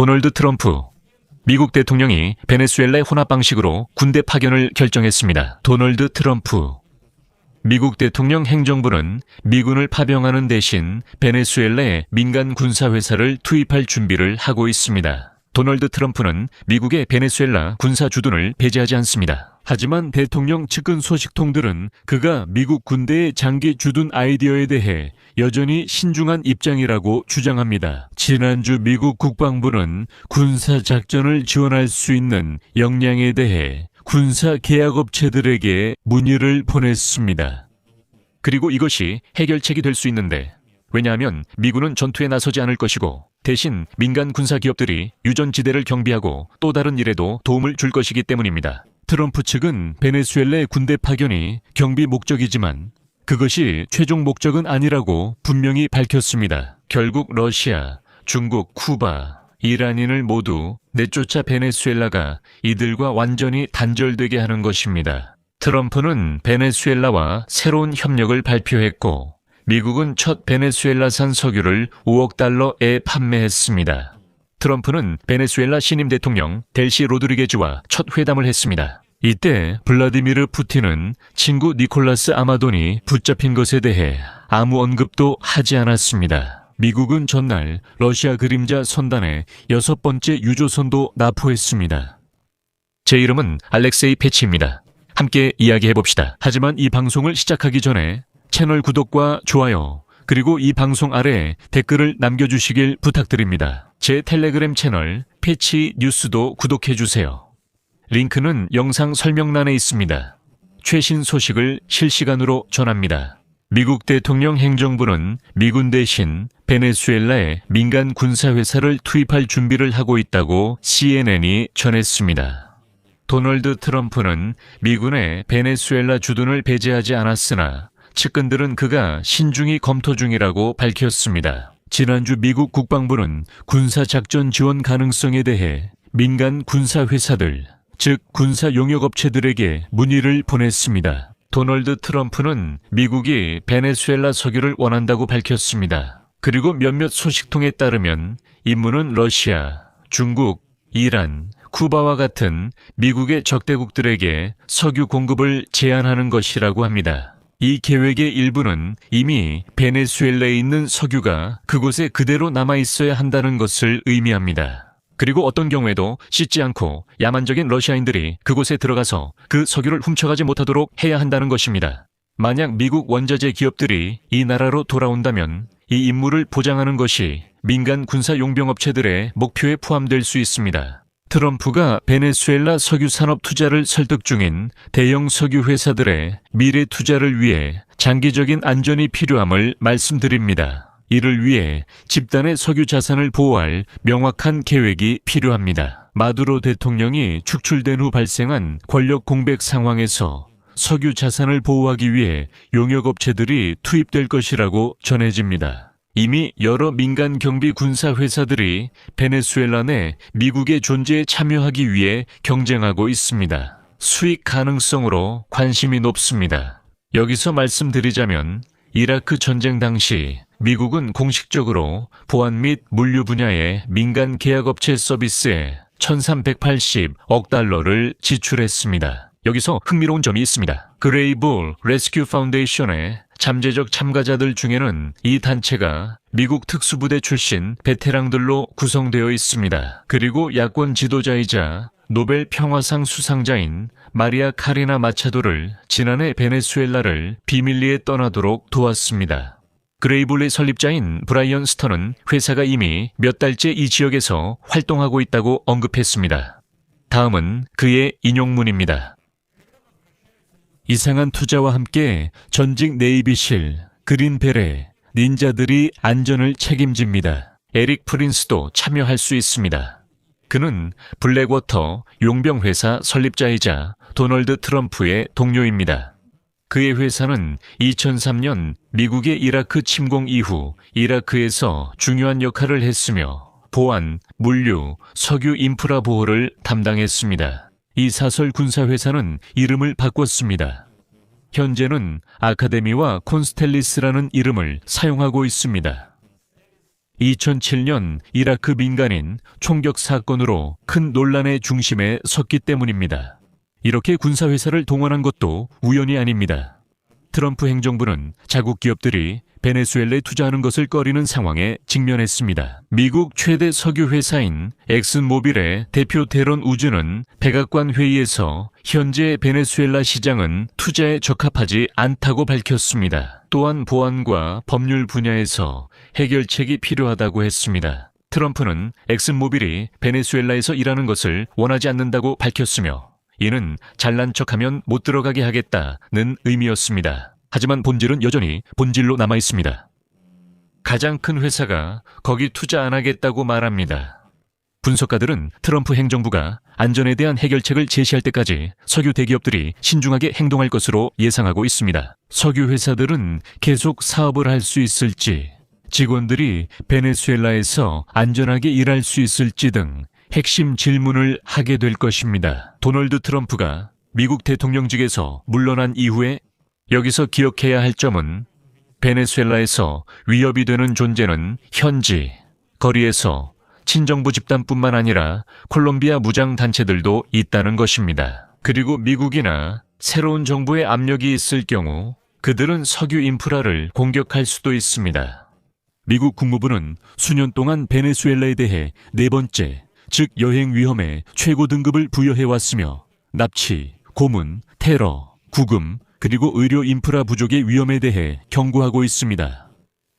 도널드 트럼프. 미국 대통령이 베네수엘라의 혼합 방식으로 군대 파견을 결정했습니다. 도널드 트럼프. 미국 대통령 행정부는 미군을 파병하는 대신 베네수엘라에 민간 군사회사를 투입할 준비를 하고 있습니다. 도널드 트럼프는 미국의 베네수엘라 군사 주둔을 배제하지 않습니다. 하지만 대통령 측근 소식통들은 그가 미국 군대의 장기 주둔 아이디어에 대해 여전히 신중한 입장이라고 주장합니다. 지난주 미국 국방부는 군사작전을 지원할 수 있는 역량에 대해 군사 계약업체들에게 문의를 보냈습니다. 그리고 이것이 해결책이 될 수 있는데, 왜냐하면 미군은 전투에 나서지 않을 것이고 대신 민간 군사 기업들이 유전지대를 경비하고 또 다른 일에도 도움을 줄 것이기 때문입니다. 트럼프 측은 베네수엘라의 군대 파견이 경비 목적이지만 그것이 최종 목적은 아니라고 분명히 밝혔습니다. 결국 러시아, 중국, 쿠바, 이란인을 모두 내쫓아 베네수엘라가 이들과 완전히 단절되게 하는 것입니다. 트럼프는 베네수엘라와 새로운 협력을 발표했고 미국은 첫 베네수엘라산 석유를 5억 달러에 판매했습니다. 트럼프는 베네수엘라 신임 대통령 델시 로드리게즈와 첫 회담을 했습니다. 이때 블라디미르 푸틴은 친구 니콜라스 아마돈이 붙잡힌 것에 대해 아무 언급도 하지 않았습니다. 미국은 전날 러시아 그림자 선단의 6번째 유조선도 납포했습니다. 제 이름은 알렉세이 패치입니다. 함께 이야기해봅시다. 하지만 이 방송을 시작하기 전에 채널 구독과 좋아요, 그리고 이 방송 아래 댓글을 남겨주시길 부탁드립니다. 제 텔레그램 채널 패치 뉴스도 구독해주세요. 링크는 영상 설명란에 있습니다. 최신 소식을 실시간으로 전합니다. 미국 대통령 행정부는 미군 대신 베네수엘라에 민간 군사회사를 투입할 준비를 하고 있다고 CNN이 전했습니다. 도널드 트럼프는 미군의 베네수엘라 주둔을 배제하지 않았으나 측근들은 그가 신중히 검토 중이라고 밝혔습니다. 지난주 미국 국방부는 군사작전 지원 가능성에 대해 민간 군사회사들, 즉 군사용역업체들에게 문의를 보냈습니다. 도널드 트럼프는 미국이 베네수엘라 석유를 원한다고 밝혔습니다. 그리고 몇몇 소식통에 따르면 임무는 러시아, 중국, 이란, 쿠바와 같은 미국의 적대국들에게 석유 공급을 제한하는 것이라고 합니다. 이 계획의 일부는 이미 베네수엘라에 있는 석유가 그곳에 그대로 남아있어야 한다는 것을 의미합니다. 그리고 어떤 경우에도 씻지 않고 야만적인 러시아인들이 그곳에 들어가서 그 석유를 훔쳐가지 못하도록 해야 한다는 것입니다. 만약 미국 원자재 기업들이 이 나라로 돌아온다면 이 임무를 보장하는 것이 민간 군사 용병업체들의 목표에 포함될 수 있습니다. 트럼프가 베네수엘라 석유 산업 투자를 설득 중인 대형 석유 회사들의 미래 투자를 위해 장기적인 안전이 필요함을 말씀드립니다. 이를 위해 집단의 석유 자산을 보호할 명확한 계획이 필요합니다. 마두로 대통령이 축출된 후 발생한 권력 공백 상황에서 석유 자산을 보호하기 위해 용역업체들이 투입될 것이라고 전해집니다. 이미 여러 민간 경비 군사 회사들이 베네수엘라 내 미국의 존재에 참여하기 위해 경쟁하고 있습니다. 수익 가능성으로 관심이 높습니다. 여기서 말씀드리자면 이라크 전쟁 당시 미국은 공식적으로 보안 및 물류 분야의 민간 계약업체 서비스에 1380억 달러를 지출했습니다. 여기서 흥미로운 점이 있습니다. 그레이볼 레스큐 파운데이션의 잠재적 참가자들 중에는 이 단체가 미국 특수부대 출신 베테랑들로 구성되어 있습니다. 그리고 야권 지도자이자 노벨 평화상 수상자인 마리아 카리나 마차도를 지난해 베네수엘라를 비밀리에 떠나도록 도왔습니다. 그레이볼의 설립자인 브라이언 스턴은 회사가 이미 몇 달째 이 지역에서 활동하고 있다고 언급했습니다. 다음은 그의 인용문입니다. 이상한 투자와 함께 전직 네이비실, 그린베레, 닌자들이 안전을 책임집니다. 에릭 프린스도 참여할 수 있습니다. 그는 블랙워터 용병회사 설립자이자 도널드 트럼프의 동료입니다. 그의 회사는 2003년 미국의 이라크 침공 이후 이라크에서 중요한 역할을 했으며 보안, 물류, 석유 인프라 보호를 담당했습니다. 이 사설 군사회사는 이름을 바꿨습니다. 현재는 아카데미와 콘스텔리스라는 이름을 사용하고 있습니다. 2007년 이라크 민간인 총격 사건으로 큰 논란의 중심에 섰기 때문입니다. 이렇게 군사회사를 동원한 것도 우연이 아닙니다. 트럼프 행정부는 자국 기업들이 베네수엘라에 투자하는 것을 꺼리는 상황에 직면했습니다. 미국 최대 석유 회사인 엑슨모빌의 대표 테런 우즈는 백악관 회의에서 현재 베네수엘라 시장은 투자에 적합하지 않다고 밝혔습니다. 또한 보안과 법률 분야에서 해결책이 필요하다고 했습니다. 트럼프는 엑슨모빌이 베네수엘라에서 일하는 것을 원하지 않는다고 밝혔으며 이는 잘난 척하면 못 들어가게 하겠다는 의미였습니다. 하지만 본질은 여전히 본질로 남아 있습니다. 가장 큰 회사가 거기 투자 안 하겠다고 말합니다. 분석가들은 트럼프 행정부가 안전에 대한 해결책을 제시할 때까지 석유 대기업들이 신중하게 행동할 것으로 예상하고 있습니다. 석유 회사들은 계속 사업을 할 수 있을지, 직원들이 베네수엘라에서 안전하게 일할 수 있을지 등 핵심 질문을 하게 될 것입니다. 도널드 트럼프가 미국 대통령직에서 물러난 이후에 여기서 기억해야 할 점은 베네수엘라에서 위협이 되는 존재는 현지, 거리에서 친정부 집단뿐만 아니라 콜롬비아 무장단체들도 있다는 것입니다. 그리고 미국이나 새로운 정부의 압력이 있을 경우 그들은 석유 인프라를 공격할 수도 있습니다. 미국 국무부는 수년 동안 베네수엘라에 대해 네 번째, 즉 여행 위험에 최고 등급을 부여해왔으며 납치, 고문, 테러, 구금, 그리고 의료 인프라 부족의 위험에 대해 경고하고 있습니다.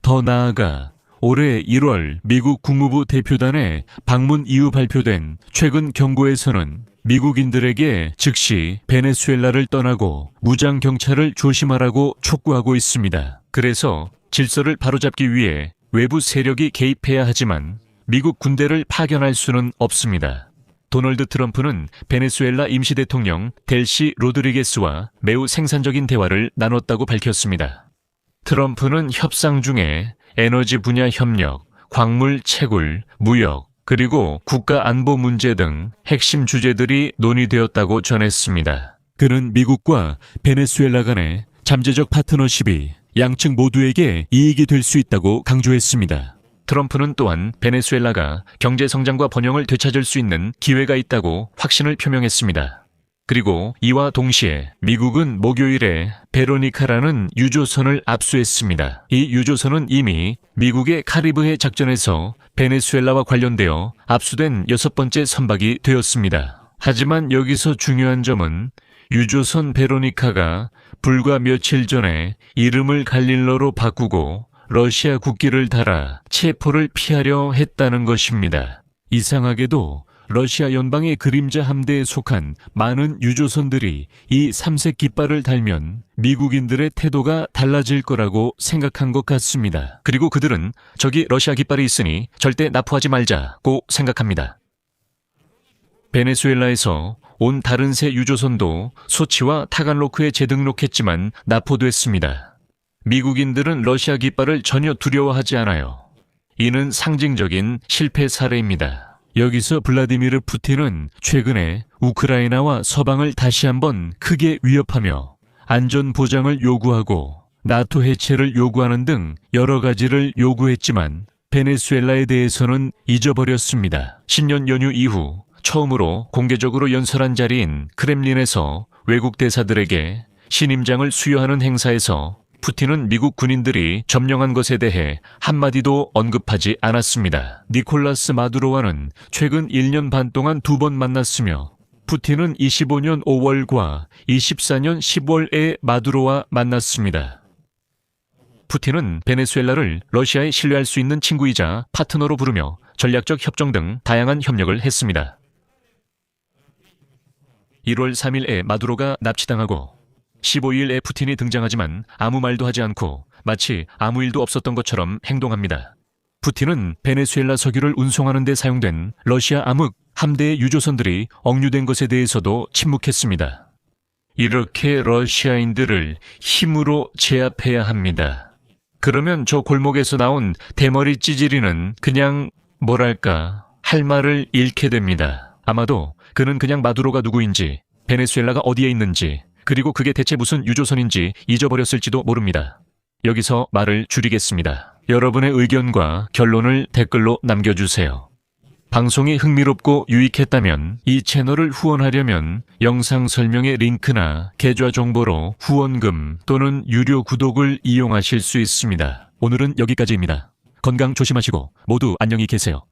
더 나아가 올해 1월 미국 국무부 대표단의 방문 이후 발표된 최근 경고에서는 미국인들에게 즉시 베네수엘라를 떠나고 무장 경찰을 조심하라고 촉구하고 있습니다. 그래서 질서를 바로잡기 위해 외부 세력이 개입해야 하지만 미국 군대를 파견할 수는 없습니다. 도널드 트럼프는 베네수엘라 임시대통령 델시 로드리게스와 매우 생산적인 대화를 나눴다고 밝혔습니다. 트럼프는 협상 중에 에너지 분야 협력, 광물 채굴, 무역, 그리고 국가 안보 문제 등 핵심 주제들이 논의되었다고 전했습니다. 그는 미국과 베네수엘라 간의 잠재적 파트너십이 양측 모두에게 이익이 될 수 있다고 강조했습니다. 트럼프는 또한 베네수엘라가 경제 성장과 번영을 되찾을 수 있는 기회가 있다고 확신을 표명했습니다. 그리고 이와 동시에 미국은 목요일에 베로니카라는 유조선을 압수했습니다. 이 유조선은 이미 미국의 카리브해 작전에서 베네수엘라와 관련되어 압수된 6번째 선박이 되었습니다. 하지만 여기서 중요한 점은 유조선 베로니카가 불과 며칠 전에 이름을 갈릴러로 바꾸고 러시아 국기를 달아 체포를 피하려 했다는 것입니다. 이상하게도 러시아 연방의 그림자 함대에 속한 많은 유조선들이 이 삼색 깃발을 달면 미국인들의 태도가 달라질 거라고 생각한 것 같습니다. 그리고 그들은 저기 러시아 깃발이 있으니 절대 납포하지 말자고 생각합니다. 베네수엘라에서 온 다른 새 유조선도 소치와 타간로크에 재등록했지만 납포됐습니다. 미국인들은 러시아 깃발을 전혀 두려워하지 않아요. 이는 상징적인 실패 사례입니다. 여기서 블라디미르 푸틴은 최근에 우크라이나와 서방을 다시 한번 크게 위협하며 안전 보장을 요구하고 나토 해체를 요구하는 등 여러 가지를 요구했지만 베네수엘라에 대해서는 잊어버렸습니다. 신년 연휴 이후 처음으로 공개적으로 연설한 자리인 크렘린에서 외국 대사들에게 신임장을 수여하는 행사에서 푸틴은 미국 군인들이 점령한 것에 대해 한마디도 언급하지 않았습니다. 니콜라스 마두로와는 최근 1년 반 동안 2번 만났으며 푸틴은 25년 5월과 24년 10월에 마두로와 만났습니다. 푸틴은 베네수엘라를 러시아에 신뢰할 수 있는 친구이자 파트너로 부르며 전략적 협정 등 다양한 협력을 했습니다. 1월 3일에 마두로가 납치당하고 15일에 푸틴이 등장하지만 아무 말도 하지 않고 마치 아무 일도 없었던 것처럼 행동합니다. 푸틴은 베네수엘라 석유를 운송하는 데 사용된 러시아 암흑 함대의 유조선들이 억류된 것에 대해서도 침묵했습니다. 이렇게 러시아인들을 힘으로 제압해야 합니다. 그러면 저 골목에서 나온 대머리 찌질이는 그냥 뭐랄까 할 말을 잃게 됩니다. 아마도 그는 그냥 마두로가 누구인지, 베네수엘라가 어디에 있는지, 그리고 그게 대체 무슨 유조선인지 잊어버렸을지도 모릅니다. 여기서 말을 줄이겠습니다. 여러분의 의견과 결론을 댓글로 남겨주세요. 방송이 흥미롭고 유익했다면 이 채널을 후원하려면 영상 설명의 링크나 계좌 정보로 후원금 또는 유료 구독을 이용하실 수 있습니다. 오늘은 여기까지입니다. 건강 조심하시고 모두 안녕히 계세요.